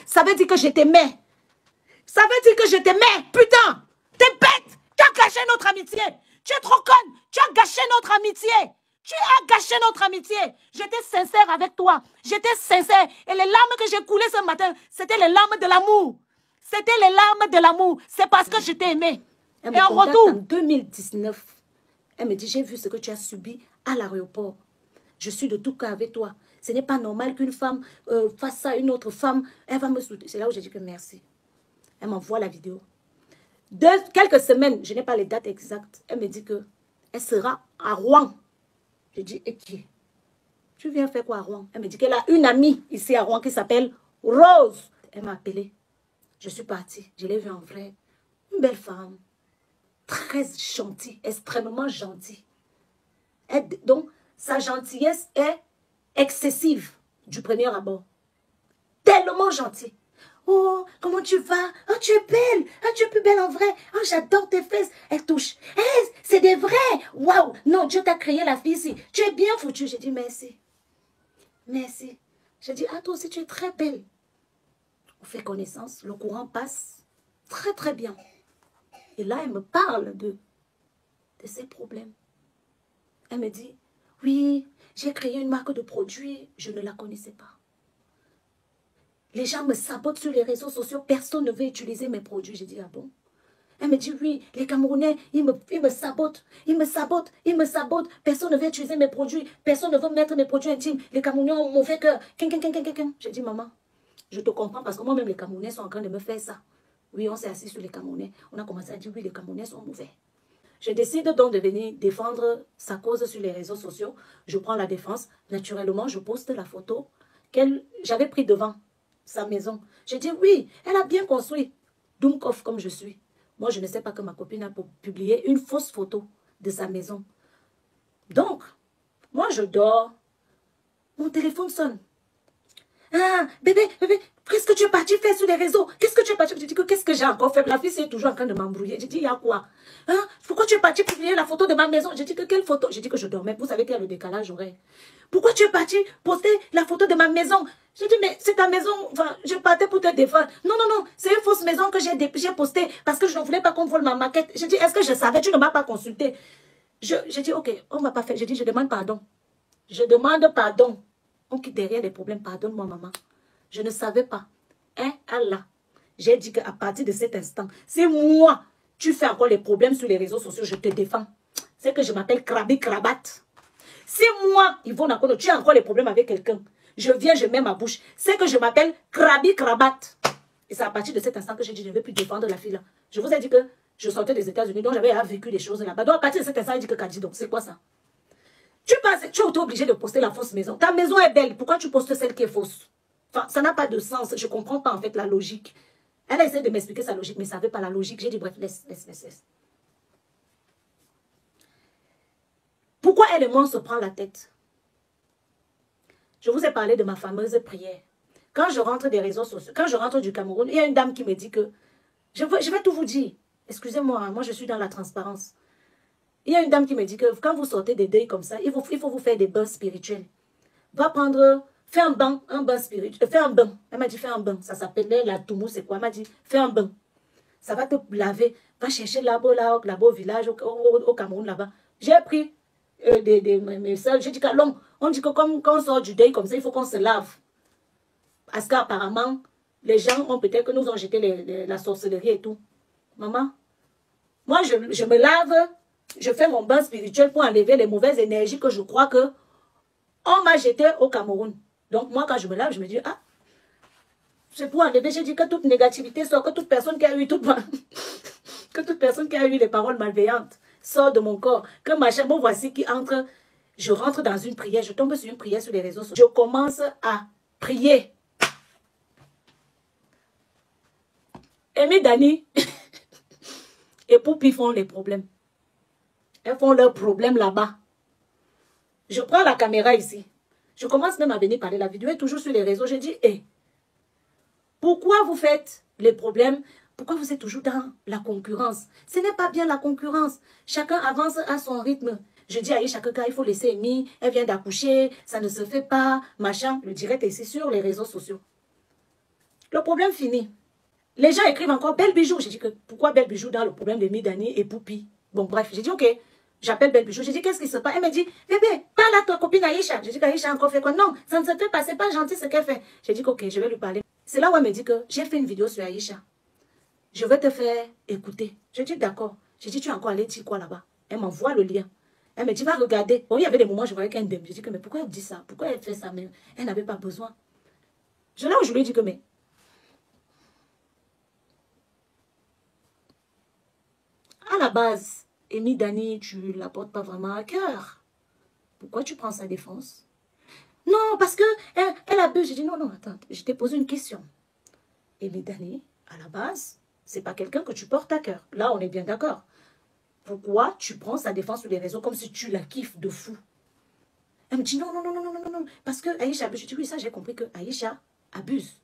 Ça veut dire que je t'aimais. Ça veut dire que je t'aimais. Putain, t'es bête. Tu as gâché notre amitié. Tu es trop conne. Tu as gâché notre amitié. Tu as gâché notre amitié. J'étais sincère avec toi. J'étais sincère. Et les larmes que j'ai coulées ce matin, c'était les larmes de l'amour. C'était les larmes de l'amour. C'est parce que je t'ai aimé. Elle Et en me contacte retour, en 2019. Elle me dit, j'ai vu ce que tu as subi à l'aéroport. Je suis de tout cœur avec toi. Ce n'est pas normal qu'une femme fasse ça à une autre femme. Elle va me soutenir. C'est là où j'ai dit que merci. Elle m'envoie la vidéo. Quelques semaines, je n'ai pas les dates exactes. Elle me dit que elle sera à Rouen. Je dis, et qui? Tu viens faire quoi à Rouen? Elle me dit qu'elle a une amie ici à Rouen qui s'appelle Rose. Elle m'a appelée. Je suis partie. Je l'ai vue en vrai. Une belle femme. Très gentille. Extrêmement gentille. Donc, sa gentillesse est excessive du premier abord. Tellement gentille. Oh, comment tu vas? Oh, tu es belle. Oh, tu es plus belle en vrai. Oh, j'adore tes fesses. Elle touche. Hey, c'est des vrais. Waouh. Non, Dieu t'a créé la fille ici. Tu es bien foutue. J'ai dit merci. Merci. J'ai dit, ah, toi aussi, tu es très belle. On fait connaissance. Le courant passe très, très bien. Et là, elle me parle de ses problèmes. Elle me dit, oui, j'ai créé une marque de produits. Je ne la connaissais pas. Les gens me sabotent sur les réseaux sociaux. Personne ne veut utiliser mes produits. J'ai dit, ah bon? Elle me dit, oui, les Camerounais, ils me sabotent. Ils me sabotent. Ils me sabotent. Personne ne veut utiliser mes produits. Personne ne veut mettre mes produits intimes. Les Camerounais ont mauvais cœur. J'ai dit, maman, je te comprends parce que moi-même, les Camerounais sont en train de me faire ça. Oui, on s'est assis sur les Camerounais. On a commencé à dire, oui, les Camerounais sont mauvais. Je décide donc de venir défendre sa cause sur les réseaux sociaux. Je prends la défense. Naturellement, je poste la photo j'avais pris devant sa maison. J'ai dit, oui, elle a bien construit. Dumkoff comme je suis. Moi, je ne sais pas que ma copine a publié une fausse photo de sa maison. Donc, moi, je dors. Mon téléphone sonne. Ah, bébé, qu'est-ce que tu es parti faire sur les réseaux? Qu'est-ce que tu es parti? Je dis que qu'est-ce que j'ai encore fait? La fille, c'est toujours en train de m'embrouiller. J'ai dit, il y a quoi? Hein? Pourquoi tu es parti publier la photo de ma maison? J'ai dit que quelle photo? J'ai dit que je dormais. Vous savez qu'il y a le décalage horaire. Pourquoi tu es parti poster la photo de ma maison? J'ai dit, mais c'est ta maison. Enfin, je partais pour te défendre. Non, non, non. C'est une fausse maison que j'ai postée parce que je ne voulais pas qu'on vole ma maquette. J'ai dit, est-ce que je savais? Tu ne m'as pas consulté. J'ai dit, ok, on ne va pas faire. J'ai dit, je demande pardon. Je demande pardon. On quitte derrière les problèmes. Pardonne-moi, maman. Je ne savais pas. Hein, Allah. J'ai dit qu'à partir de cet instant, si moi, tu fais encore les problèmes sur les réseaux sociaux, je te défends. C'est que je m'appelle Krabi Krabat. Si moi, Yvonne Akono, tu as encore les problèmes avec quelqu'un, je viens, je mets ma bouche. C'est que je m'appelle Krabi Krabat. Et c'est à partir de cet instant que j'ai dit, je ne vais plus défendre la fille là. Je vous ai dit que je sortais des États-Unis, donc j'avais vécu des choses là-bas. Donc à partir de cet instant, j'ai dit que Kadi, donc c'est quoi ça? Tu es obligé de poster la fausse maison. Ta maison est belle. Pourquoi tu postes celle qui est fausse? Enfin, ça n'a pas de sens. Je ne comprends pas en fait la logique. Elle a essayé de m'expliquer sa logique, mais ça ne veut pas la logique. J'ai dit, bref, laisse. Pourquoi elle et moi on se prend la tête? Je vous ai parlé de ma fameuse prière. Quand je rentre des réseaux sociaux, quand je rentre du Cameroun, il y a une dame qui me dit que, je vais tout vous dire. Excusez-moi, moi je suis dans la transparence. Il y a une dame qui me dit que quand vous sortez des deuils comme ça, il faut vous faire des bains spirituels. Va prendre, fais un bain spirituel. Fais un bain. Elle m'a dit, fais un bain. Ça s'appelait la Toumou, c'est quoi? Elle m'a dit, fais un bain. Ça va te laver. Va chercher là-bas au village, au Cameroun, là-bas. J'ai pris mes soeurs. J'ai dit qu'allons, on dit que comme quand on sort du deuil comme ça, il faut qu'on se lave. Parce qu'apparemment, les gens ont peut-être que nous ont jeté la sorcellerie et tout. Maman, moi, je me lave. Je fais mon bain spirituel pour enlever les mauvaises énergies que je crois que on m'a jeté au Cameroun. Donc moi, quand je me lave, je me dis, ah, c'est pour enlever. J'ai dit que toute négativité sort, que toute personne qui a eu que toute personne qui a eu les paroles malveillantes sort de mon corps. Que machin, bon, voici qui entre. Je rentre dans une prière, je tombe sur une prière sur les réseaux sociaux. Je commence à prier. Amy Dani et Poupi font les problèmes. Elles font leurs problèmes là-bas. Je prends la caméra ici. Je commence même à venir parler. La vidéo est toujours sur les réseaux. Je dis, hé, pourquoi vous faites les problèmes? Pourquoi vous êtes toujours dans la concurrence? Ce n'est pas bien la concurrence. Chacun avance à son rythme. Je dis à Aïcha que il faut laisser Amy. Elle vient d'accoucher. Ça ne se fait pas. Machin. Le direct est ici sur les réseaux sociaux. Le problème fini. Les gens écrivent encore Belle Bijou. J'ai dit que pourquoi Belle Bijou dans le problème de Midani et Poupi? Bon, bref, j'ai dit ok. J'appelle Belle Bijou. J'ai dit qu'est-ce qui se passe? Elle me dit bébé, parle à ta copine Aïcha. J'ai dit qu'Aïcha a encore fait quoi? Non, ça ne se fait pas. C'est pas gentil ce qu'elle fait. J'ai dit ok, je vais lui parler. C'est là où elle me dit que j'ai fait une vidéo sur Aïcha. Je vais te faire écouter. J'ai dit d'accord. J'ai dit tu es encore allé dire quoi là-bas? Elle m'envoie le lien. Elle me dit va regarder. Bon, il y avait des moments où je voyais qu'elle m'aime. J'ai dit que mais pourquoi elle dit ça? Pourquoi elle fait ça? Mais elle n'avait pas besoin. Là où je lui ai dit que mais à la base, Amy Dani, tu ne la portes pas vraiment à cœur. Pourquoi tu prends sa défense? Non, parce que elle abuse. J'ai dit non, attends, je t'ai posé une question. Amy Dani, à la base, c'est pas quelqu'un que tu portes à cœur. Là, on est bien d'accord. Pourquoi tu prends sa défense sur les réseaux comme si tu la kiffes de fou? Elle me dit non. Parce que Aïcha abuse. Je dis oui, ça j'ai compris que Aïcha abuse.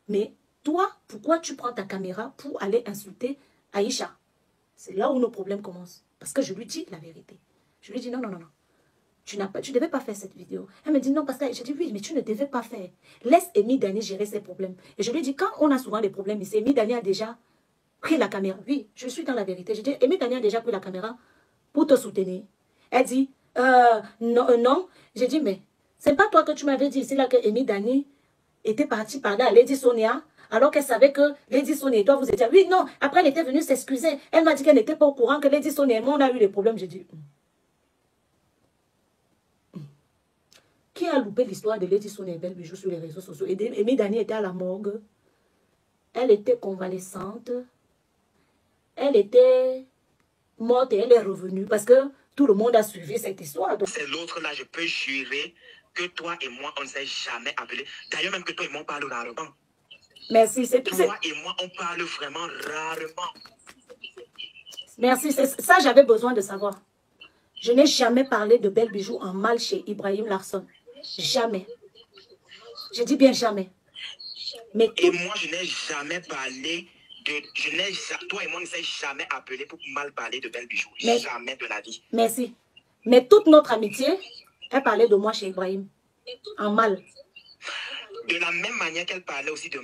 Mais toi, pourquoi tu prends ta caméra pour aller insulter Aïcha? C'est là où nos problèmes commencent. Parce que je lui dis la vérité. Je lui dis non. Tu ne devais pas faire cette vidéo. Elle me dit non, parce que je dis oui, mais tu ne devais pas faire. Laisse Amy Dani gérer ses problèmes. Et je lui dis quand on a souvent des problèmes ici, Amy Dani a déjà pris la caméra. Oui, je suis dans la vérité. Je dis Amy Dani a déjà pris la caméra pour te soutenir. Elle dit non. J'ai dit mais c'est pas toi que tu m'avais dit ici là que Amy Dani était partie parler à Lady Sonia. Alors qu'elle savait que Lady Sonia et toi, vous étiez... Oui, non. Après, elle était venue s'excuser. Elle m'a dit qu'elle n'était pas au courant que Lady Sonia et moi, on a eu des problèmes. J'ai dit... Qui a loupé l'histoire de Lady Sonia et Belle Bijou sur les réseaux sociaux? Et Amy Dani était à la morgue. Elle était convalescente. Elle était morte et elle est revenue. Parce que tout le monde a suivi cette histoire. C'est l'autre là, je peux jurer que toi et moi, on ne s'est jamais appelé. D'ailleurs, même que toi et moi, on parle rarement. Merci, c'est tout. Toi et moi, on parle vraiment rarement. Merci, ça j'avais besoin de savoir. Je n'ai jamais parlé de Belle Bijou en mal chez Ibrahim Larson. Jamais. Je dis bien jamais. Mais et moi, je n'ai jamais parlé de... Toi et moi, on ne s'est jamais appelé pour mal parler de Belle Bijou. Jamais de la vie. Merci. Mais toute notre amitié, elle parlait de moi chez Ibrahim. En mal. De la même manière qu'elle parlait aussi de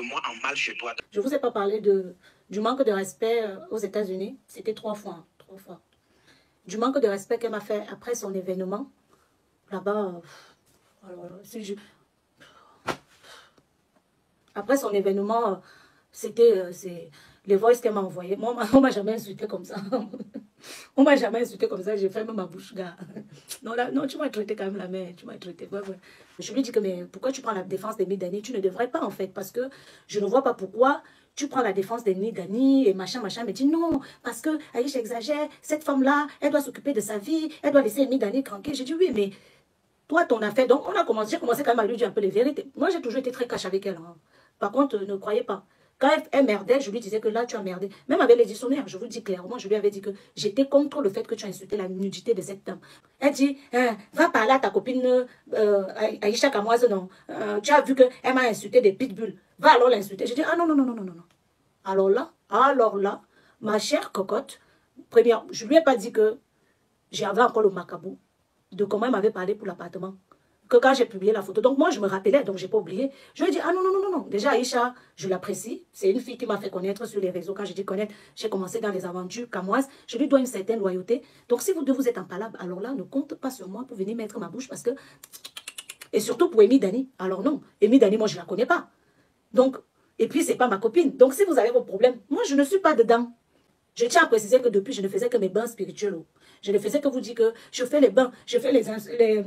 moi en mal chez toi. Je ne vous ai pas parlé du manque de respect aux États-Unis. C'était 3 fois. 3 fois. Du manque de respect qu'elle m'a fait après son événement. Là-bas, après son événement, c'était les voices qu'elle m'a envoyées. Moi, on ne m'a jamais insulté comme ça. On ne m'a jamais insulté comme ça. J'ai fermé ma bouche, gars. Non, tu m'as traité quand même la main. Tu m'as traité. Ouais. Je lui dis que, mais pourquoi tu prends la défense d'Amy Dani? Tu ne devrais pas, en fait. Parce que je ne vois pas pourquoi tu prends la défense d'Amy Dani et machin. Elle me dit non, parce que Aïcha exagère. Cette femme-là, elle doit s'occuper de sa vie. Elle doit laisser Amy Dani tranquille. J'ai dit oui, mais toi, ton affaire. Donc, j'ai commencé quand même à lui dire un peu les vérités. Moi, j'ai toujours été très cash avec elle. Hein. Par contre, ne croyez pas. Quand elle merdait, je lui disais que là, tu as merdé. Même avec les dictionnaires, je vous le dis clairement, je lui avais dit que j'étais contre le fait que tu as insulté la nudité de cette dame. Elle dit, va parler à ta copine Aïcha Kamoise, non. Tu as vu qu'elle m'a insulté des pitbulls. Va alors l'insulter. Je dis, ah non. Alors là, ma chère cocotte, première, je ne lui ai pas dit que j'avais encore le macabou de comment elle m'avait parlé pour l'appartement. Que quand j'ai publié la photo. Donc moi, je me rappelais, donc je n'ai pas oublié. Je lui ai dit, ah non. Déjà, Aïcha, je l'apprécie. C'est une fille qui m'a fait connaître sur les réseaux. Quand je dis connaître, j'ai commencé dans les aventures camoises. Je lui dois une certaine loyauté. Donc si vous deux, vous êtes en palabre, alors là, ne compte pas sur moi pour venir mettre ma bouche parce que... Et surtout pour Amy Dani. Alors non, Amy Dani, moi, je ne la connais pas. Donc, et puis, ce n'est pas ma copine. Donc si vous avez vos problèmes, moi, je ne suis pas dedans. Je tiens à préciser que depuis, je ne faisais que mes bains spirituels. Je ne faisais que vous dire que je fais les bains, je fais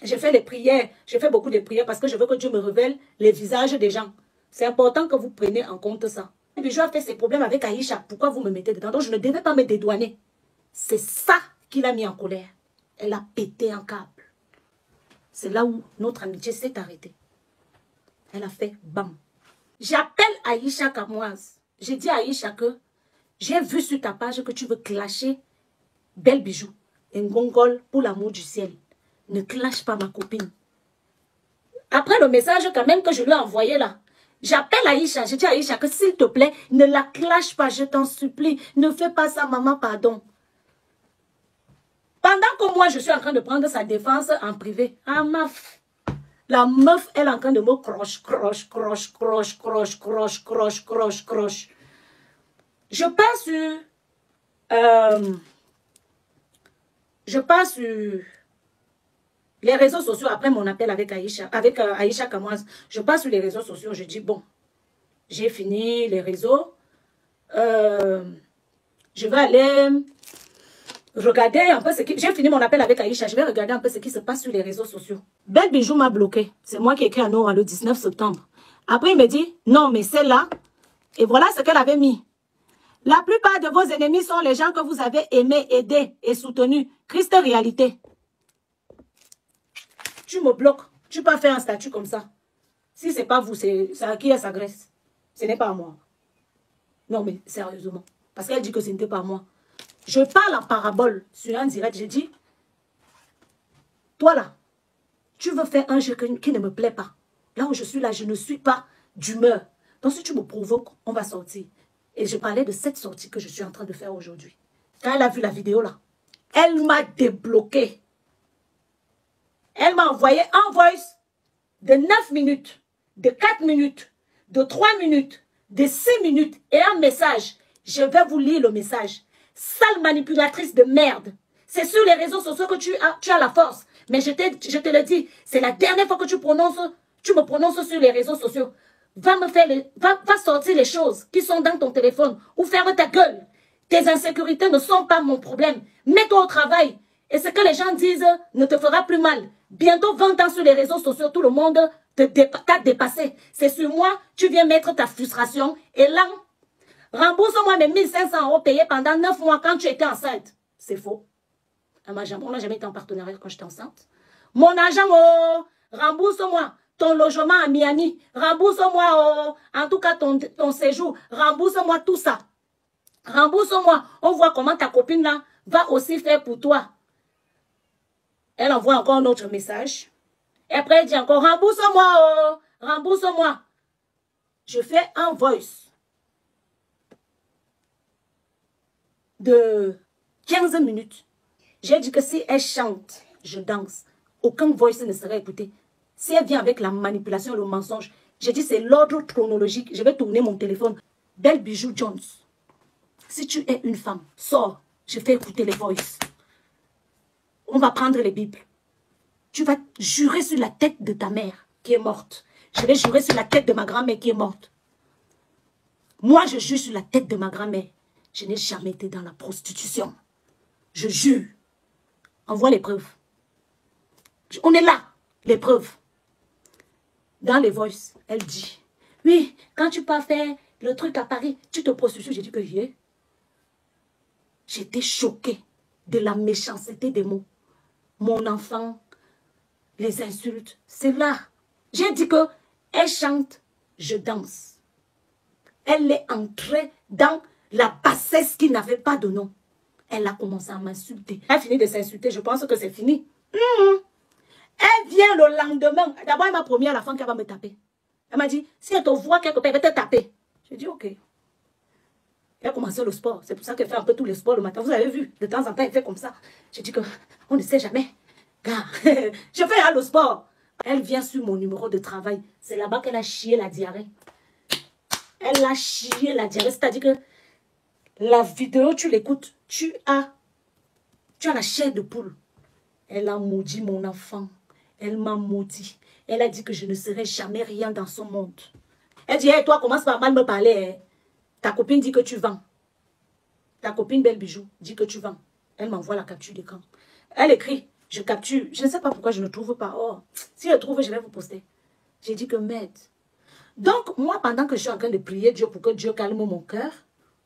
j'ai fait les prières, j'ai fait beaucoup de prières parce que je veux que Dieu me révèle les visages des gens. C'est important que vous preniez en compte ça. Et puis, je fait ses problèmes avec Aïcha. Pourquoi vous me mettez dedans? Donc, je ne devais pas me dédouaner. C'est ça qui l'a mis en colère. Elle a pété un câble. C'est là où notre amitié s'est arrêtée. Elle a fait bam. J'appelle Aïcha Kamoise. J'ai dit à Aïcha que j'ai vu sur ta page que tu veux clasher Belle Bijou. Un gongol pour l'amour du ciel. Ne clash pas ma copine. Après le message quand même que je lui ai envoyé là, j'appelle Aïcha. Je dis à Aïcha que s'il te plaît, ne la clash pas, je t'en supplie. Ne fais pas ça, maman, pardon. Pendant que moi, je suis en train de prendre sa défense en privé. Ah, La meuf, elle est en train de me croche, croche, croche, croche, croche, croche, croche, croche, croche. Je passe sur les réseaux sociaux après mon appel avec Aïcha, Aïcha Kamoise. Je passe sur les réseaux sociaux, je dis bon, j'ai fini les réseaux. Je vais aller regarder un peu ce qui... J'ai fini mon appel avec Aïcha, je vais regarder un peu ce qui se passe sur les réseaux sociaux. Belle Bijou m'a bloqué. C'est moi qui ai écrit à Nora le 19 septembre. Après, il me dit, non, mais celle-là, et voilà ce qu'elle avait mis. La plupart de vos ennemis sont les gens que vous avez aimés, aidés et soutenus. Triste réalité. Tu me bloques. Tu peux faire un statut comme ça. Si c'est pas vous, c'est à qui elle s'agresse. Ce n'est pas à moi. Non, mais sérieusement. Parce qu'elle dit que ce n'était pas moi. Je parle en parabole sur un direct. J'ai dit, toi là, tu veux faire un jeu qui ne me plaît pas. Là où je suis là, je ne suis pas d'humeur. Donc si tu me provoques, on va sortir. Et je parlais de cette sortie que je suis en train de faire aujourd'hui. Quand elle a vu la vidéo là, elle m'a débloqué. Elle m'a envoyé un voice de 9 minutes, de 4 minutes, de 3 minutes, de 6 minutes et un message. Je vais vous lire le message. Sale manipulatrice de merde. C'est sur les réseaux sociaux que tu as la force. Mais je te le dis, c'est la dernière fois que tu me prononces sur les réseaux sociaux. Va sortir les choses qui sont dans ton téléphone ou ferme ta gueule. Tes insécurités ne sont pas mon problème. Mets-toi au travail. Et ce que les gens disent ne te fera plus mal. Bientôt 20 ans sur les réseaux sociaux, tout le monde t'a dépassé. C'est sur moi, tu viens mettre ta frustration. Et là, rembourse-moi mes 1500 € payés pendant 9 mois quand tu étais enceinte. C'est faux. On n'a jamais été en partenariat quand j'étais enceinte. Mon argent, oh, rembourse-moi. Ton logement à Miami, rembourse-moi, en tout cas ton séjour, rembourse-moi tout ça. Rembourse-moi. On voit comment ta copine là va aussi faire pour toi. Elle envoie encore un autre message. Et après, elle dit encore, rembourse-moi, rembourse-moi. Je fais un voice de 15 minutes. J'ai dit que si elle chante, je danse. Aucun voice ne serait écouté. Si elle vient avec la manipulation, le mensonge, j'ai dit c'est l'ordre chronologique. Je vais tourner mon téléphone. Belle Bijou Jones. Si tu es une femme, sors. Je fais écouter les voices. On va prendre les Bibles. Tu vas jurer sur la tête de ta mère qui est morte. Je vais jurer sur la tête de ma grand-mère qui est morte. Moi, je jure sur la tête de ma grand-mère. Je n'ai jamais été dans la prostitution. Je jure. Envoie les preuves. On est là, les preuves. Dans les voices, elle dit, oui, quand tu pars faire le truc à Paris, tu te prostitues. J'ai dit que j'étais choquée de la méchanceté des mots. Mon enfant, les insultes, c'est là. J'ai dit que elle chante, je danse. Elle est entrée dans la bassesse qui n'avait pas de nom. Elle a commencé à m'insulter. Elle a fini de s'insulter, je pense que c'est fini. Elle vient le lendemain. D'abord, elle m'a promis à la fin qu'elle va me taper. Elle m'a dit, si elle te voit quelque part, elle va te taper. J'ai dit, ok. Elle a commencé le sport. C'est pour ça qu'elle fait un peu tous les sports le matin. Vous avez vu, de temps en temps, elle fait comme ça. J'ai dit qu'on ne sait jamais. Car je fais le sport. Elle vient sur mon numéro de travail. C'est là-bas qu'elle a chié la diarrhée. Elle a chié la diarrhée. C'est-à-dire que la vidéo, tu l'écoutes, tu as la chair de poule. Elle a maudit mon enfant. Elle m'a maudit. Elle a dit que je ne serai jamais rien dans ce monde. Elle dit, hey, toi, commence par mal me parler. Hein. Ta copine dit que tu vends. Ta copine Belle Bijou dit que tu vends. Elle m'envoie la capture d'écran. Elle écrit, je capture. Je ne sais pas pourquoi je ne trouve pas. Oh, si je trouve, je vais vous poster. J'ai dit que merde. Donc, moi, pendant que je suis en train de prier Dieu pour que Dieu calme mon cœur,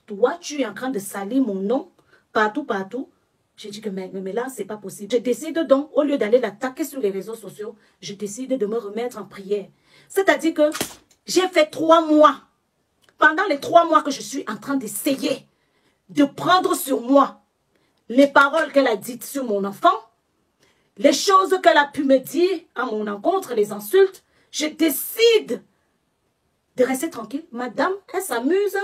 toi, tu es en train de salir mon nom partout, partout. J'ai dit que mais là, c'est pas possible. Je décide donc, au lieu d'aller l'attaquer sur les réseaux sociaux, je décide de me remettre en prière. C'est-à-dire que j'ai fait 3 mois. Pendant les 3 mois que je suis en train d'essayer de prendre sur moi les paroles qu'elle a dites sur mon enfant, les choses qu'elle a pu me dire à mon encontre, les insultes, je décide de rester tranquille. Madame, elle s'amuse.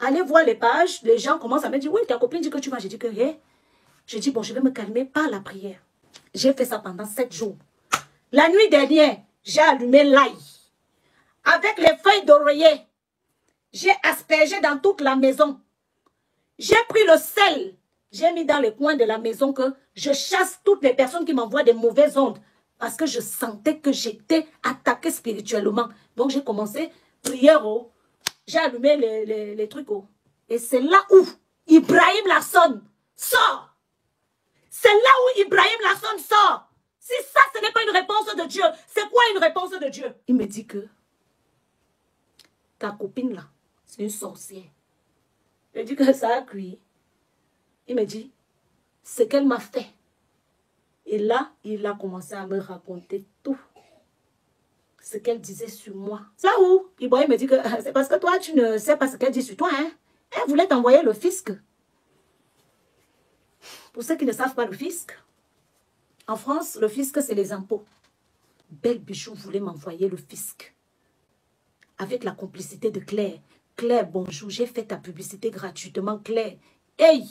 Allez voir les pages, les gens commencent à me dire, oui, ta copine dit que tu vas. J'ai dit que, hey. J'ai dit, bon, je vais me calmer par la prière. J'ai fait ça pendant 7 jours. La nuit dernière, j'ai allumé l'ail. Avec les feuilles d'oreiller, j'ai aspergé dans toute la maison. J'ai pris le sel, j'ai mis dans les coins de la maison que je chasse toutes les personnes qui m'envoient des mauvaises ondes. Parce que je sentais que j'étais attaquée spirituellement. Donc j'ai commencé, prière, oh. J'ai allumé les trucs. Oh. Et c'est là où Ibrahim Larson sort. C'est là où Ibrahim Larson sort. Si ça, ce n'est pas une réponse de Dieu, c'est quoi une réponse de Dieu? Il me dit que ta copine là, c'est une sorcière. Je dis que ça a crié. Il me dit, ce qu'elle m'a fait. Et là, il a commencé à me raconter tout. Ce qu'elle disait sur moi. C'est là où Ibrahim me dit que c'est parce que toi, tu ne sais pas ce qu'elle dit sur toi. Hein? Elle voulait t'envoyer le fisc. Pour ceux qui ne savent pas le fisc, en France, le fisc, c'est les impôts. Belle Bijou voulait m'envoyer le fisc. Avec la complicité de Claire. Claire, bonjour, j'ai fait ta publicité gratuitement, Claire. Hey,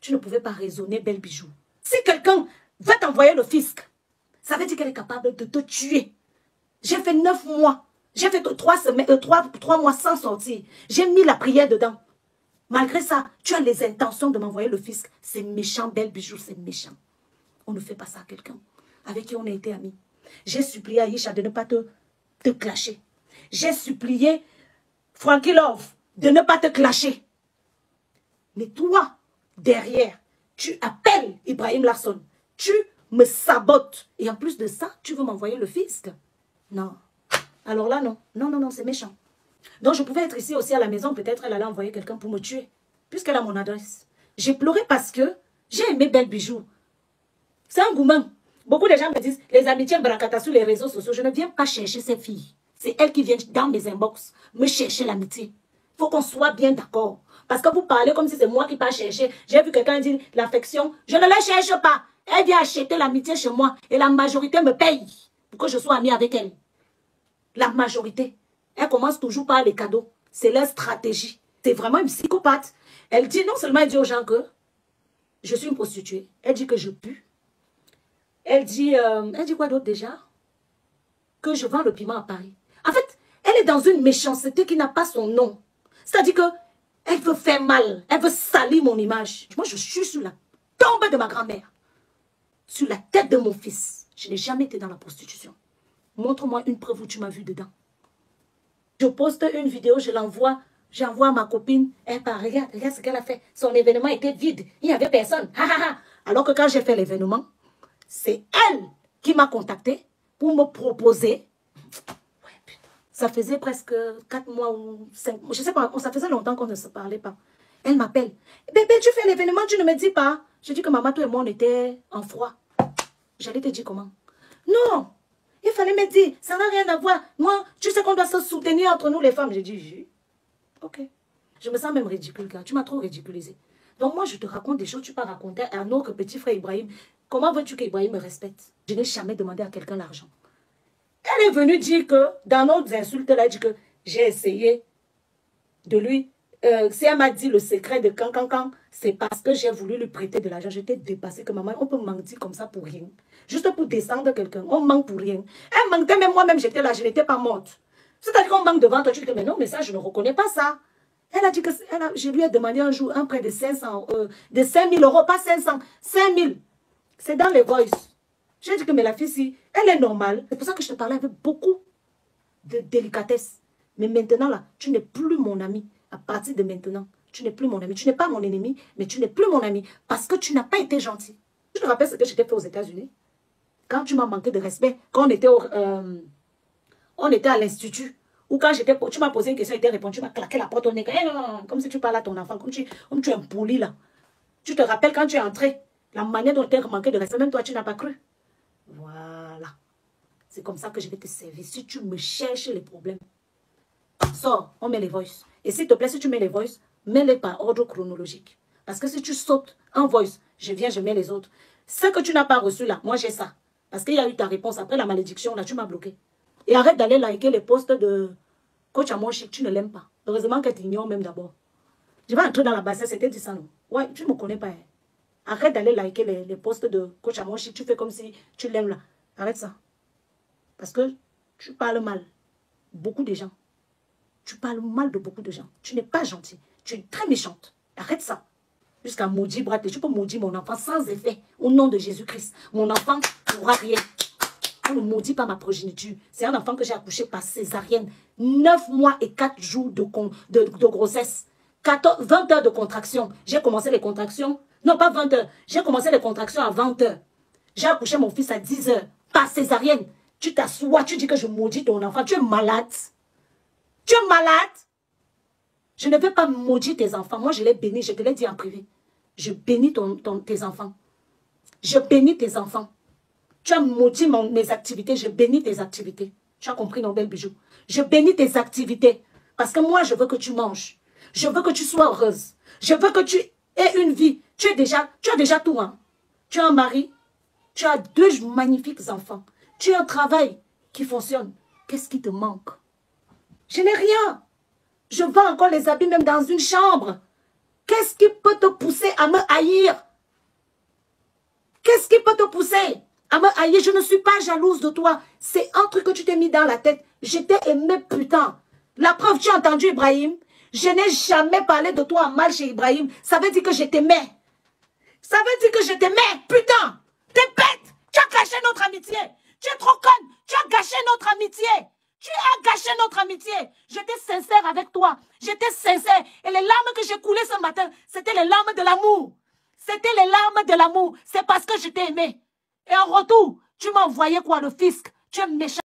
tu ne pouvais pas raisonner, Belle Bijou. Si quelqu'un va t'envoyer le fisc, ça veut dire qu'elle est capable de te tuer. J'ai fait 9 mois. J'ai fait 3 mois sans sortir. J'ai mis la prière dedans. Malgré ça, tu as les intentions de m'envoyer le fisc. C'est méchant, Belle Bijou, c'est méchant. On ne fait pas ça à quelqu'un avec qui on a été amis. J'ai supplié Aïcha de ne pas te clasher. J'ai supplié Frankie Love de ne pas te clasher. Mais toi, derrière, tu appelles Ibrahim Larson. Tu me sabotes. Et en plus de ça, tu veux m'envoyer le fisc? Non. Alors là, non. Non, non, non, c'est méchant. Donc, je pouvais être ici aussi à la maison. Peut-être elle allait envoyer quelqu'un pour me tuer. Puisqu'elle a mon adresse. J'ai pleuré parce que j'ai aimé Belle Bijou. C'est un gourmand. Beaucoup de gens me disent, les amitiés Brakata sur les réseaux sociaux, je ne viens pas chercher ces filles. C'est elles qui viennent dans mes inbox me chercher l'amitié. Il faut qu'on soit bien d'accord. Parce que vous parlez comme si c'est moi qui pars chercher. J'ai vu quelqu'un dire l'affection. Je ne la cherche pas. Elle vient acheter l'amitié chez moi. Et la majorité me paye pour que je sois amie avec elle. La majorité. Elle commence toujours par les cadeaux. C'est leur stratégie. C'est vraiment une psychopathe. Elle dit, non seulement elle dit aux gens que je suis une prostituée. Elle dit que je pue. Elle dit quoi d'autre déjà? Que je vends le piment à Paris. En fait, elle est dans une méchanceté qui n'a pas son nom. C'est-à-dire que elle veut faire mal. Elle veut salir mon image. Moi, je suis sur la tombe de ma grand-mère. Sur la tête de mon fils. Je n'ai jamais été dans la prostitution. Montre-moi une preuve où tu m'as vu dedans. Je poste une vidéo, je l'envoie. J'envoie à ma copine. Elle part, regarde ce qu'elle a fait. Son événement était vide. Il n'y avait personne. Alors que quand j'ai fait l'événement, c'est elle qui m'a contacté pour me proposer. Ouais, putain. Ça faisait presque 4 mois ou 5 mois. Je ne sais pas, ça faisait longtemps qu'on ne se parlait pas. Elle m'appelle. Bébé, tu fais l'événement, tu ne me dis pas. Je dis que maman, toi et moi, on était en froid. J'allais te dire comment. Non, il fallait me dire, ça n'a rien à voir. Moi, tu sais qu'on doit se soutenir entre nous les femmes. J'ai dit, ok. Je me sens même ridicule, car tu m'as trop ridiculisé. Donc moi, je te raconte des choses, tu peux raconter à un autre petit frère Ibrahim. Comment veux-tu qu'Ibrahim me respecte? Je n'ai jamais demandé à quelqu'un l'argent. Elle est venue dire que, dans nos insultes, elle a dit que j'ai essayé de lui... si elle m'a dit le secret de quand, c'est parce que j'ai voulu lui prêter de l'argent. J'étais dépassée que maman, on peut mentir comme ça pour rien. Juste pour descendre quelqu'un, on manque pour rien. Elle mentait, même moi-même, j'étais là, je n'étais pas morte. C'est-à-dire qu'on manque devant toi, tu te dis, mais non, mais ça, je ne reconnais pas ça. Elle a dit que je lui ai demandé un jour un prêt de 500, de 5 000 euros, pas 500, 5 000. C'est dans les voices. J'ai dit que mais la fille, si, elle est normale. C'est pour ça que je te parlais avec beaucoup de délicatesse. Mais maintenant, là, tu n'es plus mon ami. À partir de maintenant, tu n'es plus mon ami. Tu n'es pas mon ennemi, mais tu n'es plus mon ami. Parce que tu n'as pas été gentil. Tu te rappelles ce que je t'ai fait aux États-Unis? Quand tu m'as manqué de respect, quand on était à l'institut, ou quand tu m'as posé une question et tu as répondu, tu m'as claqué la porte au nez. Comme si tu parles à ton enfant, comme tu es un poli là. Tu te rappelles quand tu es entré, la manière dont tu as manqué de respect, même toi, tu n'as pas cru. Voilà. C'est comme ça que je vais te servir. Si tu me cherches les problèmes, sors, on met les voices. Et s'il te plaît, si tu mets les voices, mets-les par ordre chronologique. Parce que si tu sautes un voice, je viens, je mets les autres. Ce que tu n'as pas reçu là, moi j'ai ça. Parce qu'il y a eu ta réponse. Après la malédiction, là, tu m'as bloqué. Et arrête d'aller liker les posts de Coach Amour Chic, tu ne l'aimes pas. Heureusement qu'elle t'ignore même d'abord. Je vais entrer dans la bassesse, c'était dit ça, non? Ouais, tu ne me connais pas. Hein. Arrête d'aller liker les posts de Coach Amour Chic, tu fais comme si tu l'aimes là. Arrête ça. Parce que tu parles mal. Beaucoup de gens. Tu parles mal de beaucoup de gens. Tu n'es pas gentil. Tu es très méchante. Arrête ça. Jusqu'à maudire, Bradley. Tu peux maudire mon enfant sans effet. Au nom de Jésus-Christ. Mon enfant ne pourra rien. On ne maudit pas ma progéniture. C'est un enfant que j'ai accouché par césarienne. 9 mois et 4 jours de grossesse. 20 heures de contraction. J'ai commencé les contractions. Non, pas 20 heures. J'ai commencé les contractions à 20 heures. J'ai accouché mon fils à 10 heures. Par césarienne. Tu t'assois, tu dis que je maudis ton enfant. Tu es malade. Tu es malade. Je ne vais pas maudire tes enfants. Moi, je les bénis. Je te l'ai dit en privé. Je bénis tes enfants. Je bénis tes enfants. Tu as maudit mes activités. Je bénis tes activités. Tu as compris, non, bel bijou? Je bénis tes activités. Parce que moi, je veux que tu manges. Je veux que tu sois heureuse. Je veux que tu aies une vie. Tu as déjà tout, hein. Tu as un mari. Tu as 2 magnifiques enfants. Tu as un travail qui fonctionne. Qu'est-ce qui te manque? Je n'ai rien. Je vends encore les habits même dans une chambre. Qu'est-ce qui peut te pousser à me haïr? Qu'est-ce qui peut te pousser à me haïr? Je ne suis pas jalouse de toi. C'est un truc que tu t'es mis dans la tête. Je t'ai aimé, putain. La preuve, tu as entendu Ibrahim? Je n'ai jamais parlé de toi en mal chez Ibrahim. Ça veut dire que je t'aimais. Ça veut dire que je t'aimais, putain. T'es bête. Tu as gâché notre amitié. Tu es trop conne. Tu as gâché notre amitié. Tu as gâché notre amitié. J'étais sincère avec toi. J'étais sincère. Et les larmes que j'ai coulées ce matin, c'était les larmes de l'amour. C'était les larmes de l'amour. C'est parce que je t'ai aimé. Et en retour, tu m'as envoyé quoi, le fisc? Tu es méchant.